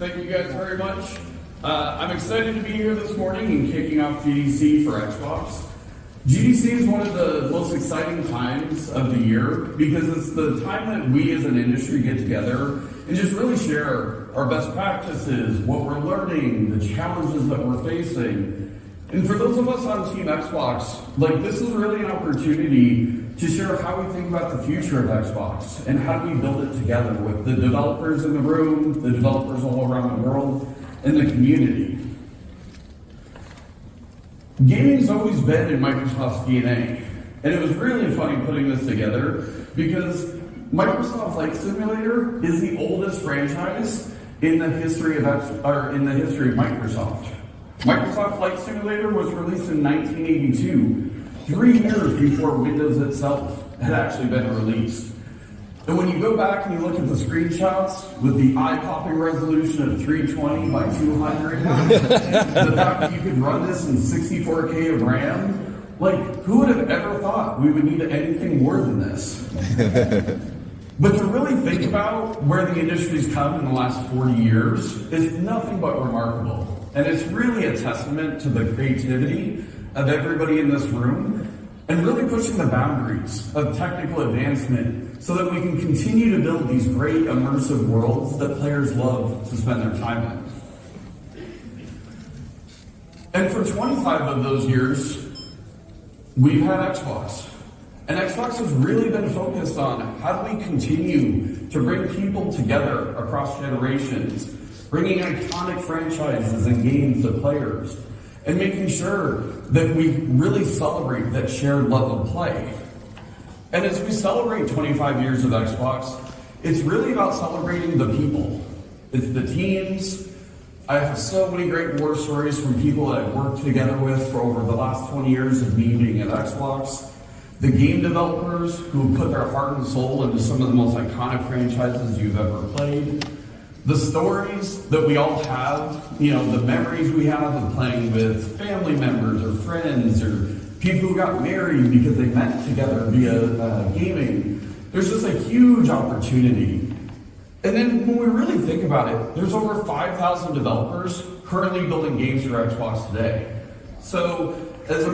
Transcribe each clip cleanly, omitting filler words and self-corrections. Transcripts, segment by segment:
Thank you guys very much. I'm excited to be here this morning and kicking off GDC for Xbox. GDC is one of the most exciting times of the year because it's the time that we as an industry get together and just really share our best practices, what we're learning, the challenges that we're facing. And for those of us on Team Xbox, this is really an opportunity to share how we think about the future of Xbox and how do we build it together with the developers in the room, the developers all around the world, and the community. Gaming's always been in Microsoft's DNA, and it was really funny putting this together because Microsoft Flight Simulator is the oldest franchise in the history of Microsoft. Microsoft Flight Simulator was released in 1982, 3 years before Windows itself had actually been released. And when you go back and you look at the screenshots with the eye-popping resolution of 320 by 200, the fact that you could run this in 64K of RAM, who would have ever thought we would need anything more than this? But to really think about where the industry's come in the last 40 years is nothing but remarkable. And it's really a testament to the creativity of everybody in this room and really pushing the boundaries of technical advancement so that we can continue to build these great immersive worlds that players love to spend their time in. And for 25 of those years, we've had Xbox. And Xbox has really been focused on how do we continue to bring people together across generations, bringing iconic franchises and games to players, and making sure that we really celebrate that shared love of play. And as we celebrate 25 years of Xbox, it's really about celebrating the people. It's the teams. I have so many great war stories from people that I've worked together with for over the last 20 years of me being at Xbox. The game developers who put their heart and soul into some of the most iconic franchises you've ever played. The stories that we all have, the memories we have of playing with family members or friends or people who got married because they met together via gaming. There's just a huge opportunity. And then when we really think about it, there's over 5,000 developers currently building games for Xbox today. So as a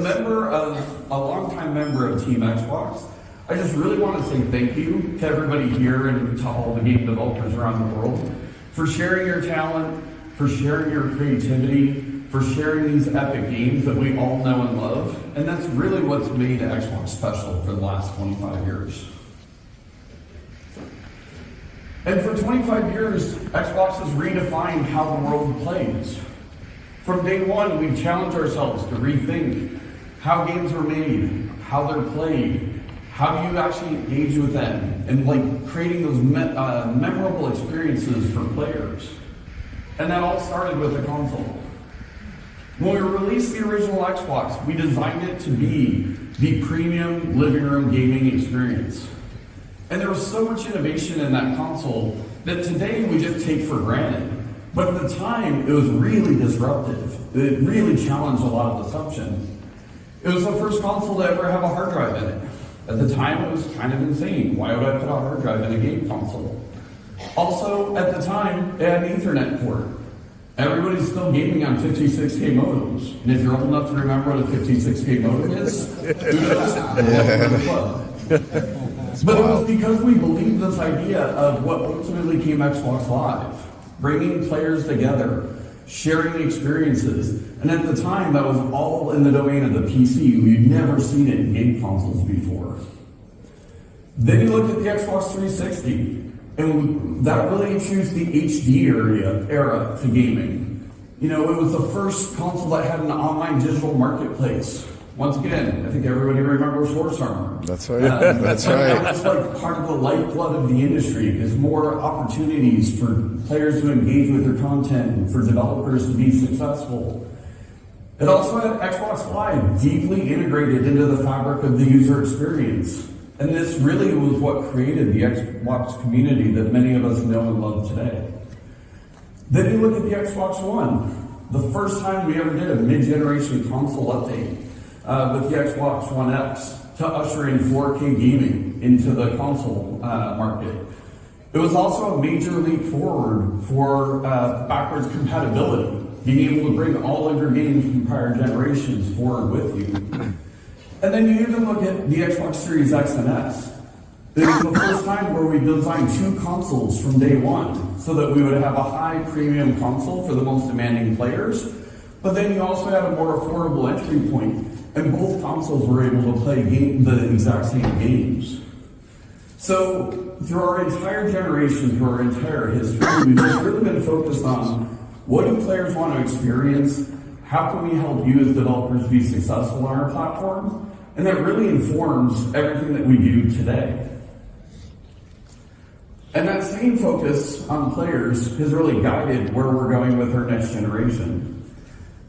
longtime member of Team Xbox, I just really want to say thank you to everybody here and to all the game developers around the world for sharing your talent, for sharing your creativity, for sharing these epic games that we all know and love. And that's really what's made Xbox special for the last 25 years. And for 25 years, Xbox has redefined how the world plays. From day one, we've challenged ourselves to rethink how games are made, how they're played, how do you actually engage with them, and creating those memorable experiences for players. And that all started with the console. When we released the original Xbox, we designed it to be the premium living room gaming experience. And there was so much innovation in that console that today we just take for granted. But at the time, it was really disruptive. It really challenged a lot of assumptions. It was the first console to ever have a hard drive in it. At the time, it was kind of insane. Why would I put a hard drive in a game console? Also, at the time, it had an Ethernet port. Everybody's still gaming on 56K modems. And if you're old enough to remember what a 56K modem is, who knows? Welcome to the club. But it was because we believed this idea of what ultimately became Xbox Live, bringing players together, sharing experiences. And at the time, that was all in the domain of the PC. We'd never seen it in game consoles before. Then you look at the Xbox 360, and that really introduced the HD era to gaming. It was the first console that had an online digital marketplace. Once again, I think everybody remembers Horse Armor. That's right. That's right. That's part of the lifeblood of the industry is more opportunities for players to engage with their content and for developers to be successful. It also had Xbox Live deeply integrated into the fabric of the user experience. And this really was what created the Xbox community that many of us know and love today. Then you look at the Xbox One, the first time we ever did a mid-generation console update. With the Xbox One X to usher in 4K gaming into the console market. It was also a major leap forward for backwards compatibility, being able to bring all of your games from prior generations forward with you. And then you even look at the Xbox Series X and S. It was the first time where we designed two consoles from day one, so that we would have a high premium console for the most demanding players, but then you also had a more affordable entry point, and both consoles were able to play the exact same games. So through our entire generation, through our entire history, we've just really been focused on what do players want to experience, how can we help you as developers be successful on our platform, and that really informs everything that we do today. And that same focus on players has really guided where we're going with our next generation.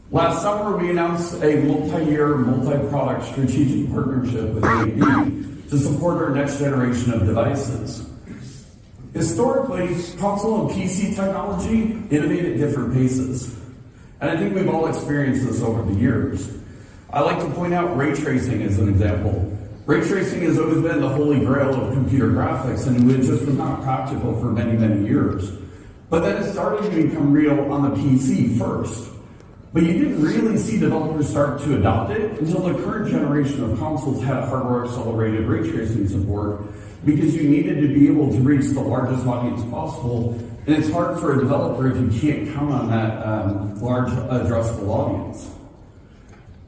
Last summer, we announced a multi-year, multi-product strategic partnership with AMD to support our next generation of devices. Historically, console and PC technology innovate at different paces. And I think we've all experienced this over the years. I like to point out ray tracing as an example. Ray tracing has always been the holy grail of computer graphics, and it just was not practical for many, many years. But then it started to become real on the PC first. But you didn't really see developers start to adopt it until the current generation of consoles had hardware-accelerated ray tracing support, because you needed to be able to reach the largest audience possible, and it's hard for a developer if you can't count on that large addressable audience.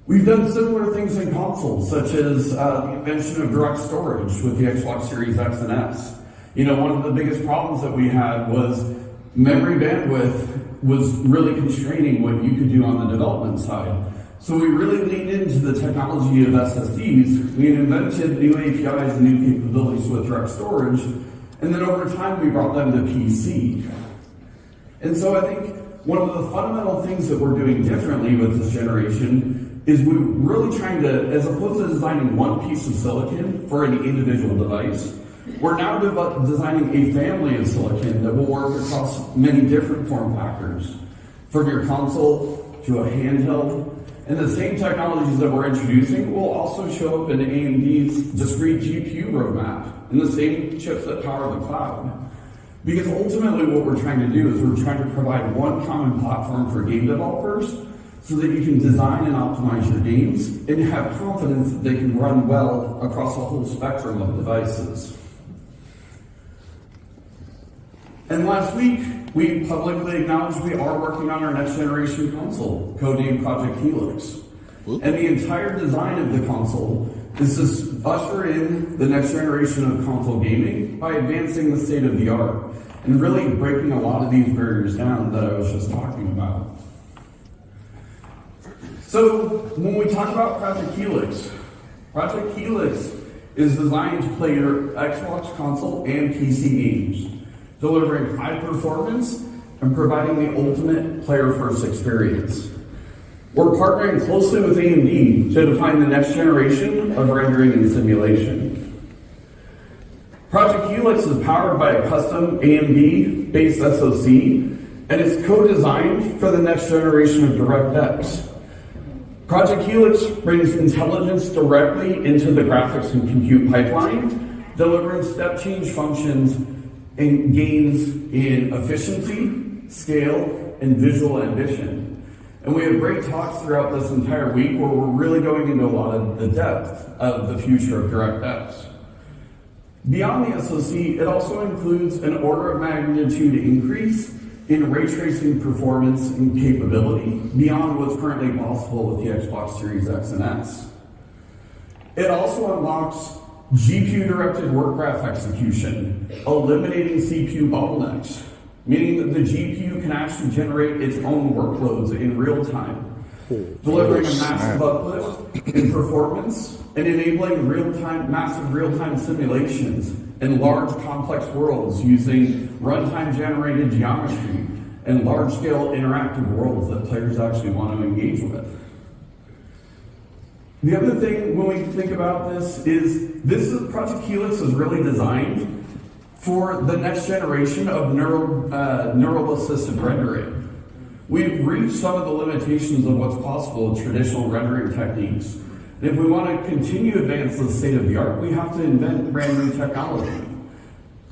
We've done similar things in consoles, such as the invention of direct storage with the Xbox Series X and S. You know, one of the biggest problems that we had was memory bandwidth was really constraining what you could do on the development side. So we really leaned into the technology of SSDs. We invented new APIs and new capabilities with direct storage, and then over time we brought them to PC. And so I think one of the fundamental things that we're doing differently with this generation is we're really trying to, as opposed to designing one piece of silicon for any individual device, we're now designing a family of silicon that will work across many different form factors, from your console to a handheld. And the same technologies that we're introducing will also show up in AMD's discrete GPU roadmap, and the same chips that power the cloud. Because ultimately what we're trying to do is we're trying to provide one common platform for game developers so that you can design and optimize your games and have confidence that they can run well across a whole spectrum of devices. And last week, we publicly acknowledged we are working on our next generation console, codenamed Project Helix. And the entire design of the console is to usher in the next generation of console gaming by advancing the state of the art and really breaking a lot of these barriers down that I was just talking about. So when we talk about Project Helix is designed to play your Xbox console and PC games, delivering high performance and providing the ultimate player-first experience. We're partnering closely with AMD to define the next generation of rendering and simulation. Project Helix is powered by a custom AMD-based SoC, and it's co-designed for the next generation of DirectX. Project Helix brings intelligence directly into the graphics and compute pipeline, delivering step change functions and gains in efficiency, scale, and visual ambition. And we have great talks throughout this entire week where we're really going into a lot of the depth of the future of DirectX. Beyond the SoC, it also includes an order of magnitude increase in ray tracing performance and capability beyond what's currently possible with the Xbox Series X and S. It also unlocks GPU-directed work graph execution, eliminating CPU bottlenecks, meaning that the GPU can actually generate its own workloads in real time, delivering a massive uplift in performance and enabling massive real-time simulations in large, complex worlds using runtime-generated geometry and large-scale interactive worlds that players actually want to engage with. The other thing when we think about this Project Helix is really designed for the next generation of neural assisted rendering. We've reached some of the limitations of what's possible with traditional rendering techniques. And if we want to continue to advance the state of the art, we have to invent brand new technology.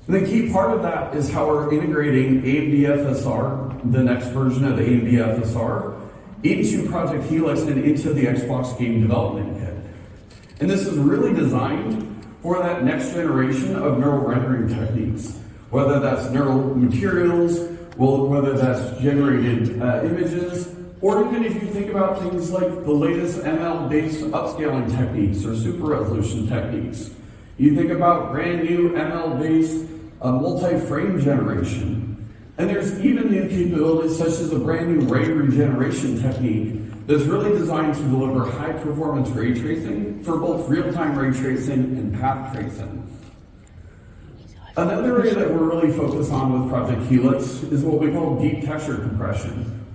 And the key part of that is how we're integrating AMD FSR, the next version of AMD FSR, into Project Helix and into the Xbox Game Development Kit. And this is really designed for that next generation of neural rendering techniques, whether that's neural materials, whether that's generated images, or even if you think about things like the latest ML-based upscaling techniques or super resolution techniques. You think about brand new ML-based multi-frame generation. And there's even new capabilities such as a brand new ray regeneration technique that's really designed to deliver high performance ray tracing for both real-time ray tracing and path tracing. Another area that we're really focused on with Project Helix is what we call deep texture compression.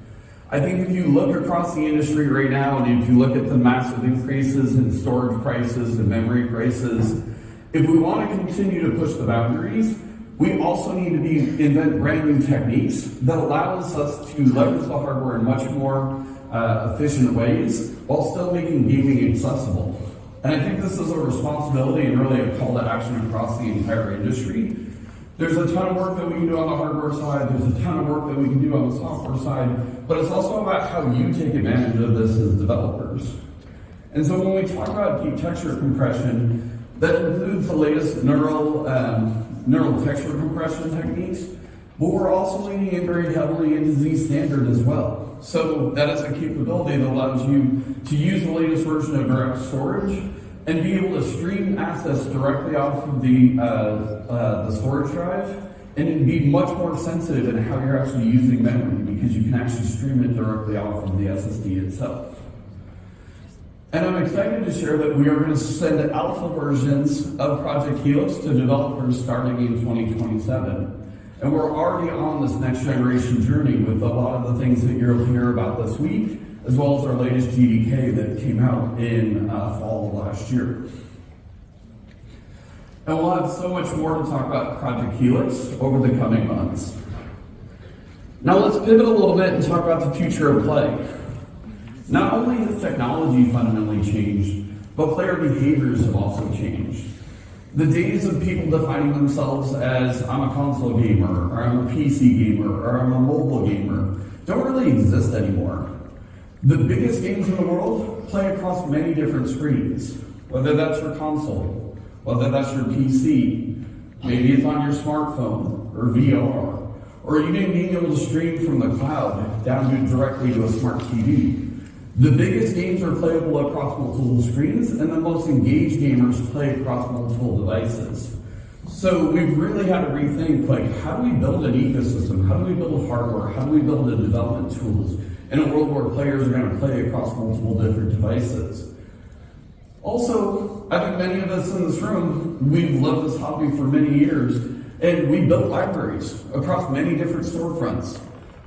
I think if you look across the industry right now, and if you look at the massive increases in storage prices and memory prices, if we want to continue to push the boundaries, we also need to invent brand new techniques that allows us to leverage the hardware in much more efficient ways while still making gaming accessible. And I think this is a responsibility and really a call to action across the entire industry. There's a ton of work that we can do on the hardware side, there's a ton of work that we can do on the software side, but it's also about how you take advantage of this as developers. And so when we talk about deep texture compression, that includes the latest neural texture compression techniques, but we're also leaning in very heavily into Z standard as well. So that is a capability that allows you to use the latest version of direct storage and be able to stream assets directly off of the storage drive and be much more sensitive in how you're actually using memory because you can actually stream it directly off of the SSD itself. And I'm excited to share that we are going to send alpha versions of Project Helix to developers starting in 2027. And we're already on this next generation journey with a lot of the things that you'll hear about this week, as well as our latest GDK that came out in fall of last year. And we'll have so much more to talk about Project Helix over the coming months. Now let's pivot a little bit and talk about the future of play. Not only has technology fundamentally changed, but player behaviors have also changed. The days of people defining themselves as I'm a console gamer, or I'm a PC gamer, or I'm a mobile gamer don't really exist anymore. The biggest games in the world play across many different screens, whether that's your console, whether that's your PC, maybe it's on your smartphone or VR, or even being able to stream from the cloud down directly to a smart TV. The biggest games are playable across multiple screens, and the most engaged gamers play across multiple devices. So we've really had to rethink, how do we build an ecosystem? How do we build hardware? How do we build the development tools in a world where players are going to play across multiple different devices? Also, I think many of us in this room, we've loved this hobby for many years, and we built libraries across many different storefronts.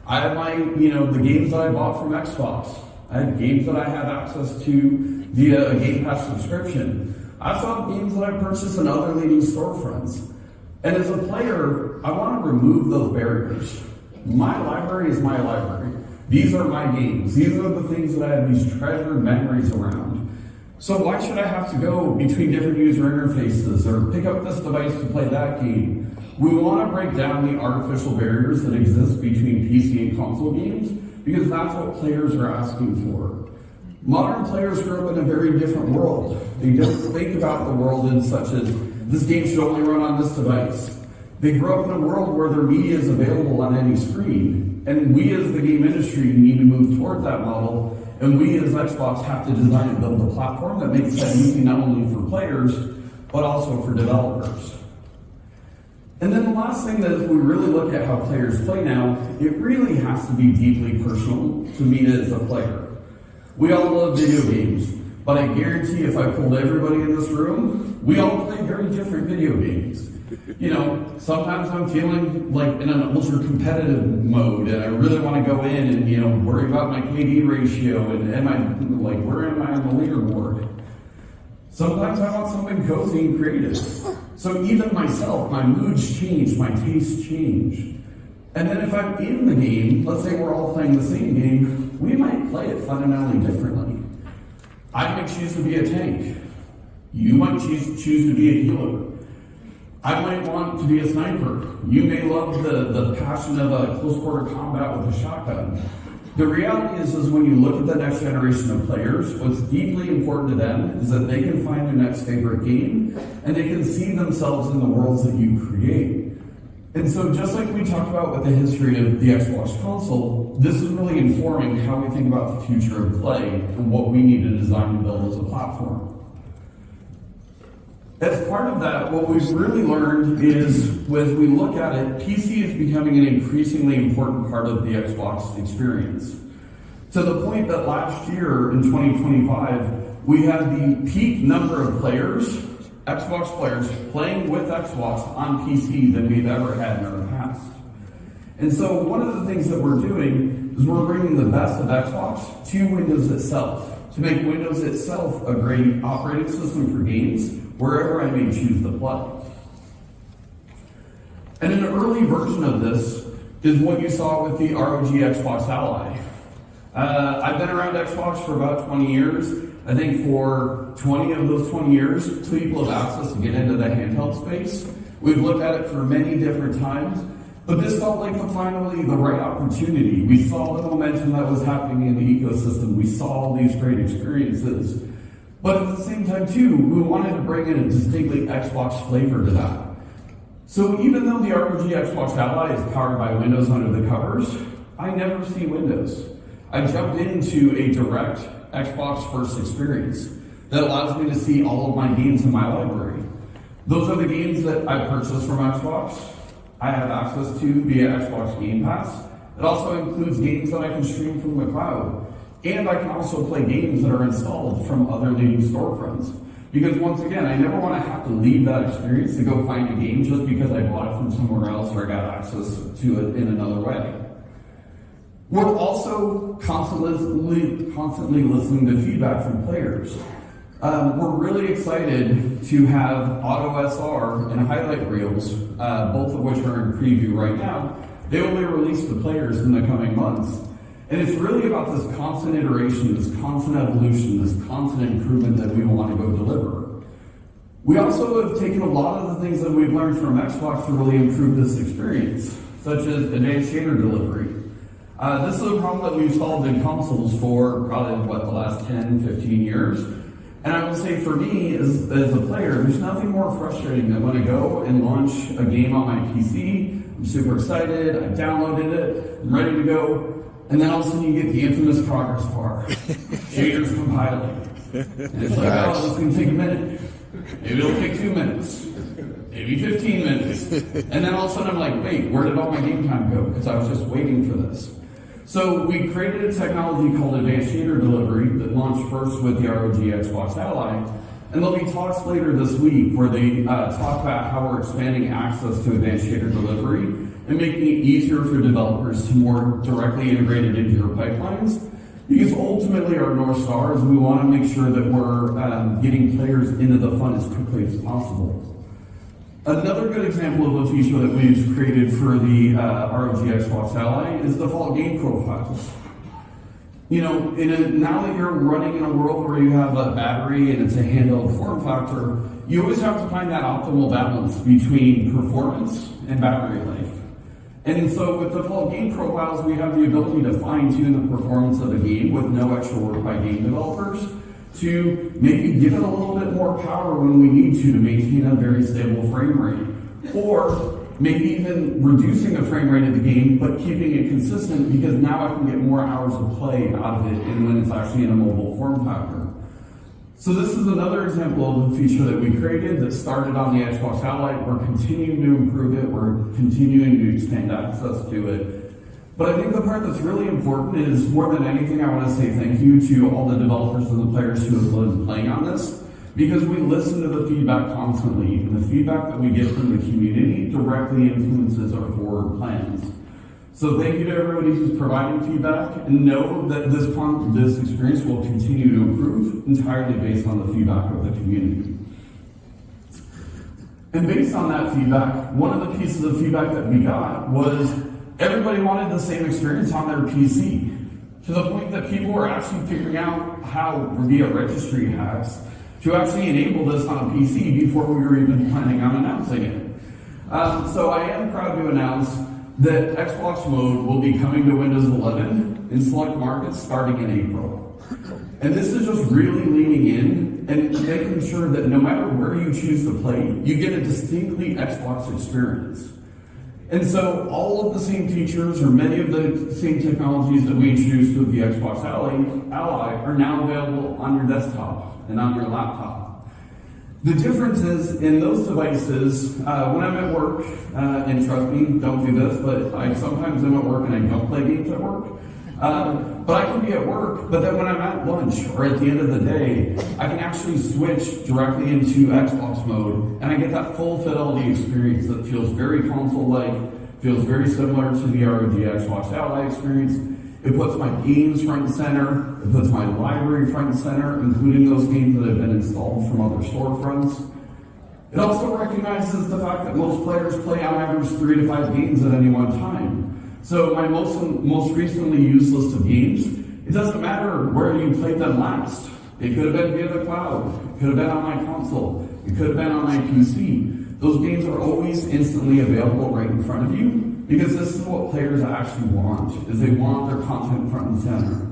I have the games that I bought from Xbox. I have games that I have access to via a Game Pass subscription. I also have games that I purchased in other leading storefronts. And as a player, I want to remove those barriers. My library is my library. These are my games. These are the things that I have these treasured memories around. So why should I have to go between different user interfaces or pick up this device to play that game? We want to break down the artificial barriers that exist between PC and console games, because that's what players are asking for. Modern players grew up in a very different world. They don't think about the world in such as, this game should only run on this device. They grew up in a world where their media is available on any screen. And we as the game industry need to move towards that model, and we as Xbox have to design and build a platform that makes that easy not only for players, but also for developers. And then the last thing that if we really look at how players play now, it really has to be deeply personal to me as a player. We all love video games, but I guarantee if I pulled everybody in this room, we all play very different video games. Sometimes I'm feeling like in an ultra competitive mode and I really want to go in and, worry about my KD ratio and where am I on the leaderboard? Sometimes I want something cozy and creative. So even myself, my moods change, my tastes change. And then if I'm in the game, let's say we're all playing the same game, we might play it fundamentally differently. I might choose to be a tank. You might choose to be a healer. I might want to be a sniper. You may love the passion of a close quarter combat with a shotgun. The reality is when you look at the next generation of players, what's deeply important to them is that they can find their next favorite game and they can see themselves in the worlds that you create. And so just like we talked about with the history of the Xbox console, this is really informing how we think about the future of play and what we need to design and build as a platform. As part of that, what we've really learned is, as we look at it, PC is becoming an increasingly important part of the Xbox experience. To the point that last year, in 2025, we had the peak number of players, Xbox players, playing with Xbox on PC than we've ever had in our past. And so one of the things that we're doing is we're bringing the best of Xbox to Windows itself, to make Windows itself a great operating system for games, wherever I may choose to play. And an early version of this is what you saw with the ROG Xbox Ally. I've been around Xbox for about 20 years. I think for 20 of those 20 years, people have asked us to get into the handheld space. We've looked at it for many different times, but this felt like finally the right opportunity. We saw the momentum that was happening in the ecosystem. We saw all these great experiences. But at the same time, too, we wanted to bring in a distinctly Xbox flavor to that. So even though the ROG Xbox Ally is powered by Windows under the covers, I never see Windows. I jumped into a direct Xbox first experience that allows me to see all of my games in my library. Those are the games that I purchased from Xbox. I have access to via Xbox Game Pass. It also includes games that I can stream from the cloud. And I can also play games that are installed from other leading storefronts. Because once again, I never want to have to leave that experience to go find a game just because I bought it from somewhere else or I got access to it in another way. We're also constantly listening to feedback from players. We're really excited to have Auto SR and highlight reels, both of which are in preview right now. They will be released to players in the coming months. And it's really about this constant iteration, this constant evolution, this constant improvement that we want to go deliver. We also have taken a lot of the things that we've learned from Xbox to really improve this experience, such as advanced shader delivery. This is a problem that we've solved in consoles for probably, the last 10, 15 years. And I would say for me, as a player, there's nothing more frustrating than when I go and launch a game on my PC. I'm super excited, I downloaded it, I'm ready to go. And then all of a sudden you get the infamous progress bar. Shaders compiling. And it's like, oh, this is going to take a minute. Maybe it'll take 2 minutes. Maybe 15 minutes. And then all of a sudden I'm like, wait, where did all my game time go? Because I was just waiting for this. So we created a technology called Advanced Shader Delivery that launched first with the ROG Xbox Ally. And there'll be talks later this week where they talk about how we're expanding access to Advanced Shader Delivery and making it easier for developers to more directly integrate it into your pipelines. Because ultimately our North Star is we want to make sure that we're getting players into the fun as quickly as possible. Another good example of a feature that we've created for the ROG Xbox Ally is default game profiles. You know, now that you're running in a world where you have a battery and it's a handheld form factor, you always have to find that optimal balance between performance and battery life. And so with default game profiles, we have the ability to fine-tune the performance of a game with no extra work by game developers to maybe give it a little bit more power when we need to maintain a very stable frame rate. Or maybe even reducing the frame rate of the game, but keeping it consistent because now I can get more hours of play out of it and when it's actually in a mobile form factor. So this is another example of a feature that we created that started on the Xbox Ally. We're continuing to improve it. We're continuing to expand access to it. But I think the part that's really important is, more than anything, I want to say thank you to all the developers and the players who have been playing on this, because we listen to the feedback constantly, and the feedback that we get from the community directly influences our forward plans. So thank you to everybody who's providing feedback, and know that this experience will continue to improve entirely based on the feedback of the community. And based on that feedback, one of the pieces of feedback that we got was everybody wanted the same experience on their PC, to the point that people were actually figuring out how, via registry hacks, to actually enable this on a PC before we were even planning on announcing it. So I am proud to announce that Xbox Mode will be coming to Windows 11 in select markets starting in April. And this is just really leaning in and making sure that no matter where you choose to play, you get a distinctly Xbox experience. And so all of the same features or many of the same technologies that we introduced with the Xbox Ally are now available on your desktop and on your laptop. The difference is in those devices, when I'm at work, and trust me, don't do this, but I sometimes am at work and I don't play games at work. But I can be at work, but then when I'm at lunch or at the end of the day, I can actually switch directly into Xbox mode, and I get that full fidelity experience that feels very console-like, feels very similar to the ROG Xbox Ally experience. It puts my games front and center, it puts my library front and center, including those games that have been installed from other storefronts. It also recognizes the fact that most players play on average 3 to 5 games at any one time. So my most recently used list of games, it doesn't matter where you played them last. It could have been via the cloud, it could have been on my console, it could have been on my PC. Those games are always instantly available right in front of you, because this is what players actually want, is they want their content front and center.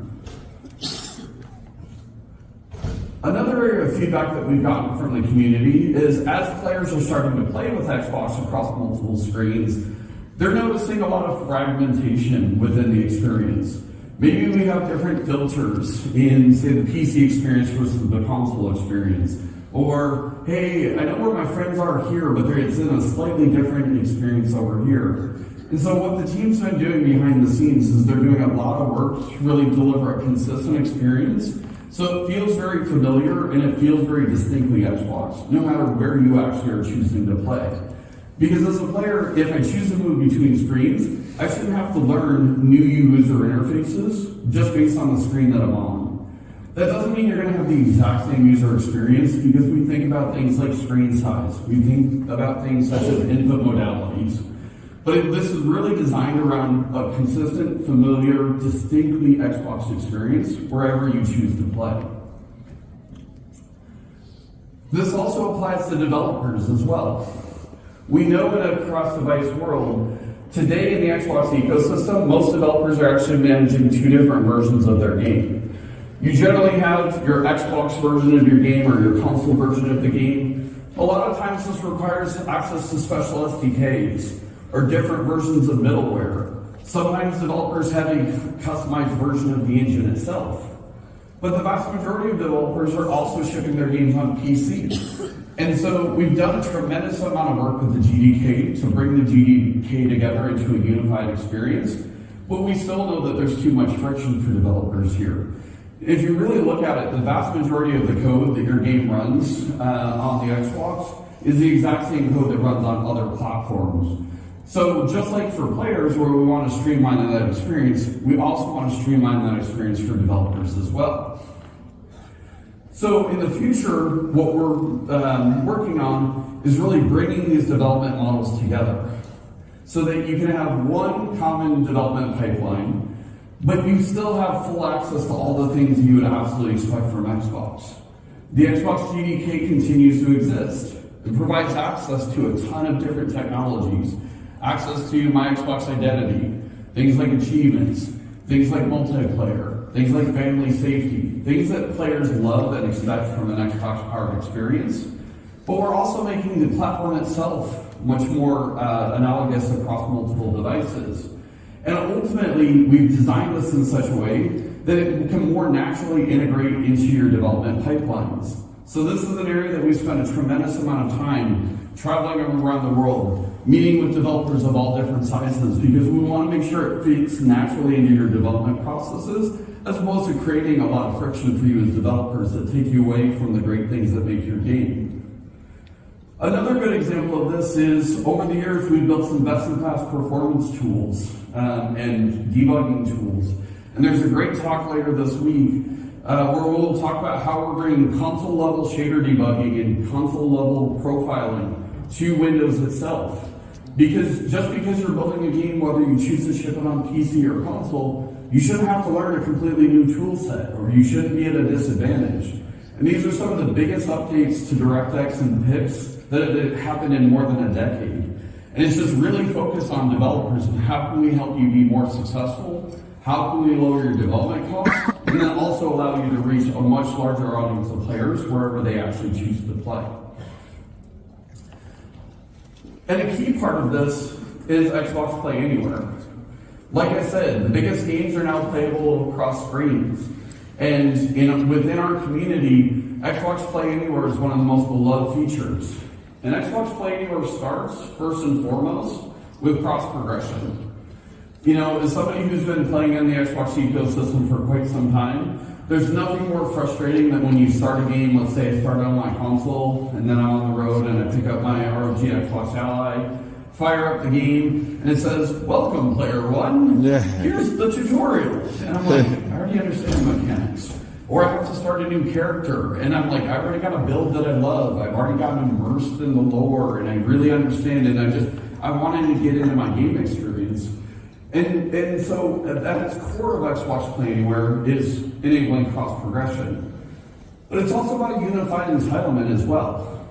Another area of feedback that we've gotten from the community is as players are starting to play with Xbox across multiple screens, they're noticing a lot of fragmentation within the experience. Maybe we have different filters in, say, the PC experience versus the console experience. Or, hey, I know where my friends are here, but it's in a slightly different experience over here. And so what the team's been doing behind the scenes is they're doing a lot of work to really deliver a consistent experience. So it feels very familiar and it feels very distinctly Xbox, no matter where you actually are choosing to play. Because as a player, if I choose to move between screens, I shouldn't have to learn new user interfaces just based on the screen that I'm on. That doesn't mean you're going to have the exact same user experience, because we think about things like screen size. We think about things such as input modalities. But this is really designed around a consistent, familiar, distinctly Xbox experience wherever you choose to play. This also applies to developers as well. We know in a cross-device world, today in the Xbox ecosystem, most developers are actually managing 2 different versions of their game. You generally have your Xbox version of your game or your console version of the game. A lot of times this requires access to special SDKs or different versions of middleware. Sometimes developers have a customized version of the engine itself. But the vast majority of developers are also shipping their games on PC. And so we've done a tremendous amount of work with the GDK to bring the GDK together into a unified experience, but we still know that there's too much friction for developers here. If you really look at it, the vast majority of the code that your game runs on the Xbox is the exact same code that runs on other platforms. So just like for players where we want to streamline that experience, we also want to streamline that experience for developers as well. So in the future, what we're working on is really bringing these development models together so that you can have one common development pipeline, but you still have full access to all the things you would absolutely expect from Xbox. The Xbox GDK continues to exist. It provides access to a ton of different technologies, access to my Xbox identity, things like achievements, things like multiplayer, things like family safety, things that players love and expect from an Xbox-powered experience. But we're also making the platform itself much more analogous across multiple devices. And ultimately, we've designed this in such a way that it can more naturally integrate into your development pipelines. So this is an area that we spend a tremendous amount of time traveling around the world, meeting with developers of all different sizes, because we want to make sure it fits naturally into your development processes, as opposed to creating a lot of friction for you as developers that take you away from the great things that make your game. Another good example of this is, over the years, we've built some best-in-class performance tools and debugging tools. And there's a great talk later this week where we'll talk about how we're bringing console-level shader debugging and console-level profiling to Windows itself. Because just because you're building a game, whether you choose to ship it on PC or console, you shouldn't have to learn a completely new tool set, or you shouldn't be at a disadvantage. And these are some of the biggest updates to DirectX and PIPs that have happened in more than a decade. And it's just really focused on developers and how can we help you be more successful? How can we lower your development costs? And then also allow you to reach a much larger audience of players wherever they actually choose to play. And a key part of this is Xbox Play Anywhere. Like I said, the biggest games are now playable across screens. And within our community, Xbox Play Anywhere is one of the most beloved features. And Xbox Play Anywhere starts, first and foremost, with cross progression. As somebody who's been playing in the Xbox ecosystem for quite some time, there's nothing more frustrating than when you start a game, let's say I start on my console, and then I'm on the road and I pick up my ROG Xbox Ally, fire up the game, and it says, welcome player one, here's the tutorial. And I'm like, I already understand mechanics. Or I have to start a new character, and I'm like, I already got a build that I love, I've already gotten immersed in the lore, and I really understand it, and I wanted to get into my game experience. And so at its core of Xbox Play Anywhere is enabling cross progression. But it's also about a unified entitlement as well.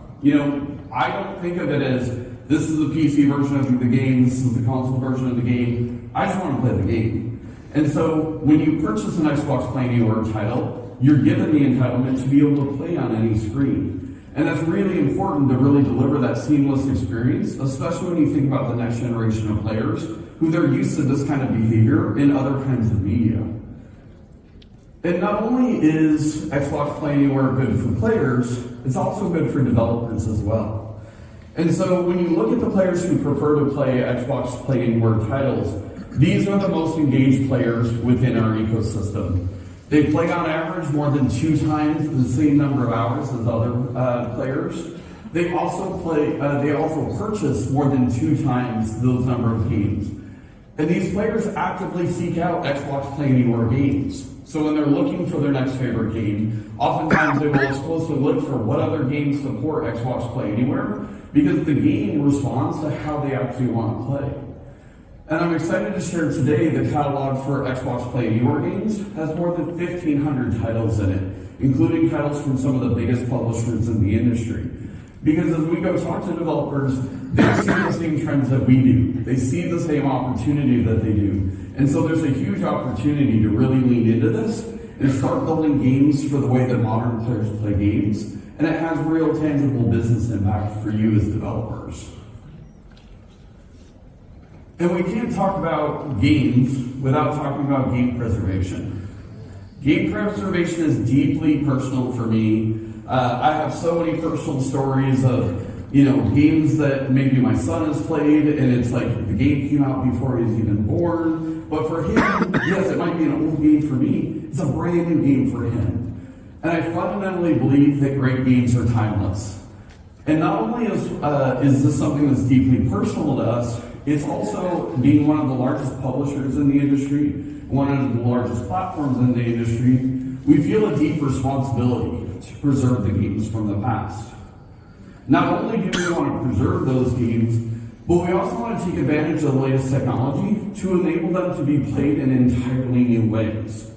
I don't think of it as this is the PC version of the game, this is the console version of the game. I just want to play the game. And so when you purchase an Xbox Play Anywhere title, you're given the entitlement to be able to play on any screen. And that's really important to really deliver that seamless experience, especially when you think about the next generation of players who they're used to this kind of behavior in other kinds of media. And not only is Xbox Play Anywhere good for players, it's also good for developers as well. And so when you look at the players who prefer to play Xbox Play Anywhere titles, these are the most engaged players within our ecosystem. They play on average more than 2 times the same number of hours as other players. They also purchase more than 2 times those number of games. And these players actively seek out Xbox Play Anywhere games. So when they're looking for their next favorite game, oftentimes they will exclusively look for what other games support Xbox Play Anywhere, because the game responds to how they actually want to play. And I'm excited to share today the catalog for Xbox Play Anywhere games has more than 1,500 titles in it, including titles from some of the biggest publishers in the industry. Because as we go talk to developers, they see the same trends that we do. They see the same opportunity that they do. And so there's a huge opportunity to really lean into this and start building games for the way that modern players play games. And it has real tangible business impact for you as developers. And we can't talk about games without talking about game preservation. Game preservation is deeply personal for me. I have so many personal stories of, games that maybe my son has played, and it's like the game came out before he was even born. But for him, yes, it might be an old game for me. It's a brand new game for him. And I fundamentally believe that great games are timeless. And not only is this something that's deeply personal to us, it's also being one of the largest publishers in the industry, one of the largest platforms in the industry, we feel a deep responsibility to preserve the games from the past. Not only do we want to preserve those games, but we also want to take advantage of the latest technology to enable them to be played in entirely new ways.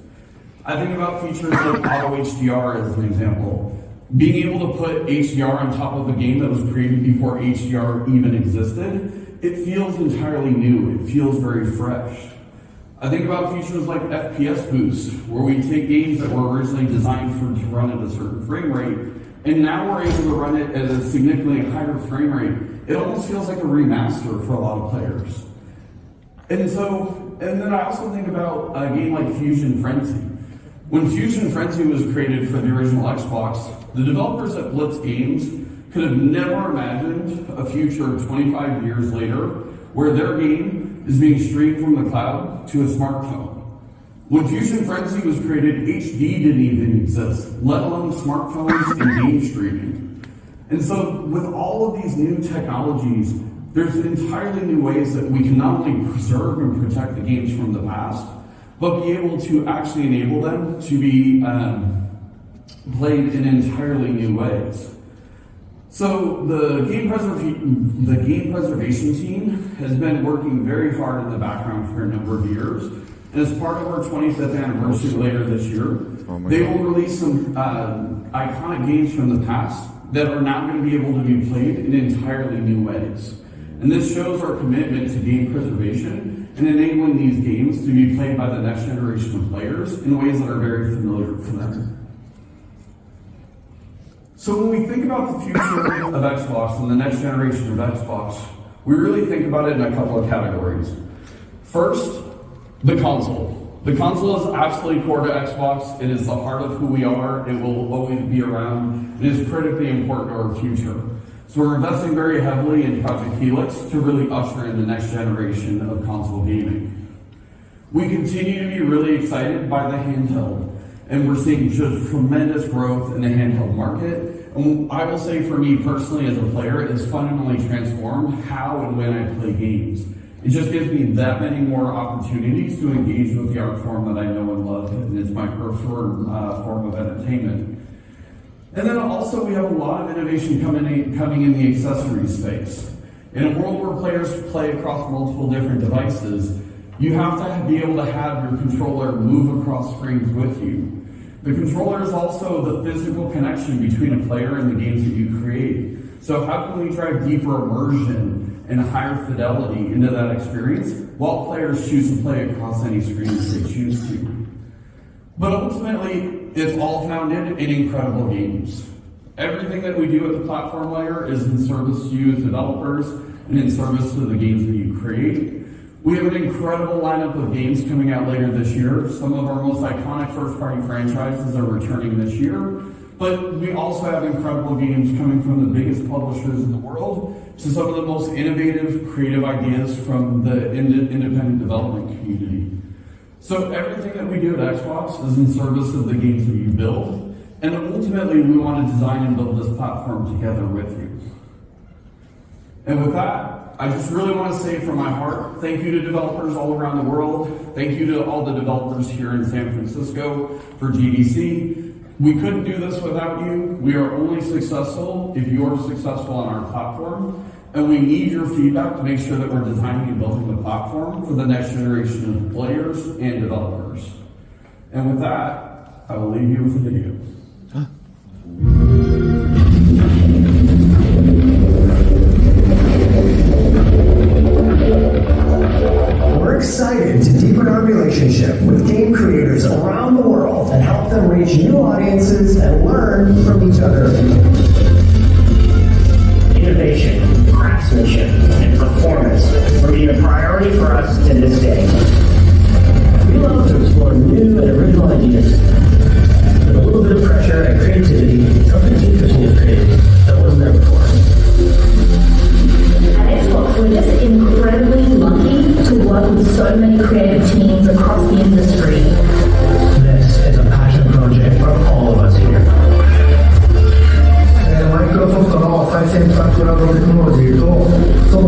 I think about features like Auto HDR as an example. Being able to put HDR on top of a game that was created before HDR even existed, it feels entirely new, it feels very fresh. I think about features like FPS boost, where we take games that were originally designed to run at a certain frame rate, and now we're able to run it at a significantly higher frame rate. It almost feels like a remaster for a lot of players. And then I also think about a game like Fusion Frenzy. When Fusion Frenzy was created for the original Xbox, the developers at Blitz Games could have never imagined a future 25 years later where their game is being streamed from the cloud to a smartphone. When Fusion Frenzy was created, HD didn't even exist, let alone smartphones and game streaming. And so with all of these new technologies, there's entirely new ways that we can not only preserve and protect the games from the past, but be able to actually enable them to be played in entirely new ways. So the game preservation team has been working very hard in the background for a number of years. And as part of our 25th anniversary later this year, they will release some iconic games from the past that are now going to be able to be played in entirely new ways. And this shows our commitment to game preservation and enabling these games to be played by the next generation of players in ways that are very familiar for them. So when we think about the future of Xbox and the next generation of Xbox, we really think about it in a couple of categories. First, the console. The console is absolutely core to Xbox. It is the heart of who we are. It will always be around. It is critically important to our future. So we're investing very heavily in Project Helix to really usher in the next generation of console gaming. We continue to be really excited by the handheld, and we're seeing just tremendous growth in the handheld market. And I will say for me personally as a player, it has fundamentally transformed how and when I play games. It just gives me that many more opportunities to engage with the art form that I know and love, and it's my preferred form of entertainment. And then also we have a lot of innovation coming in the accessory space. In a world where players play across multiple different devices, you have to be able to have your controller move across screens with you. The controller is also the physical connection between a player and the games that you create. So how can we drive deeper immersion and higher fidelity into that experience while players choose to play across any screens they choose to? But ultimately, it's all founded in incredible games. Everything that we do at the platform layer is in service to you as developers and in service to the games that you create. We have an incredible lineup of games coming out later this year. Some of our most iconic first-party franchises are returning this year, but we also have incredible games coming from the biggest publishers in the world to some of the most innovative, creative ideas from the independent development community. So everything that we do at Xbox is in service of the games that you build, and ultimately we want to design and build this platform together with you. And with that, I just really want to say from my heart, thank you to developers all around the world. Thank you to all the developers here in San Francisco for GDC. We couldn't do this without you. We are only successful if you're successful on our platform. And we need your feedback to make sure that we're designing and building the platform for the next generation of players and developers. And with that, I will leave you with a video. We're excited to deepen our relationship with game creators around the world and help them reach new audiences and learn from each other. Innovation, craftsmanship, and performance remain a priority for us to this day. We love to explore new and original ideas. With a little bit of pressure and creativity, something interesting is created that wasn't there before. At Xbox, we're just incredibly lucky to work with so many creative teams across the industry. This is a passion project for all of us here. Microsoft の最先端クラウドテクノロジーとその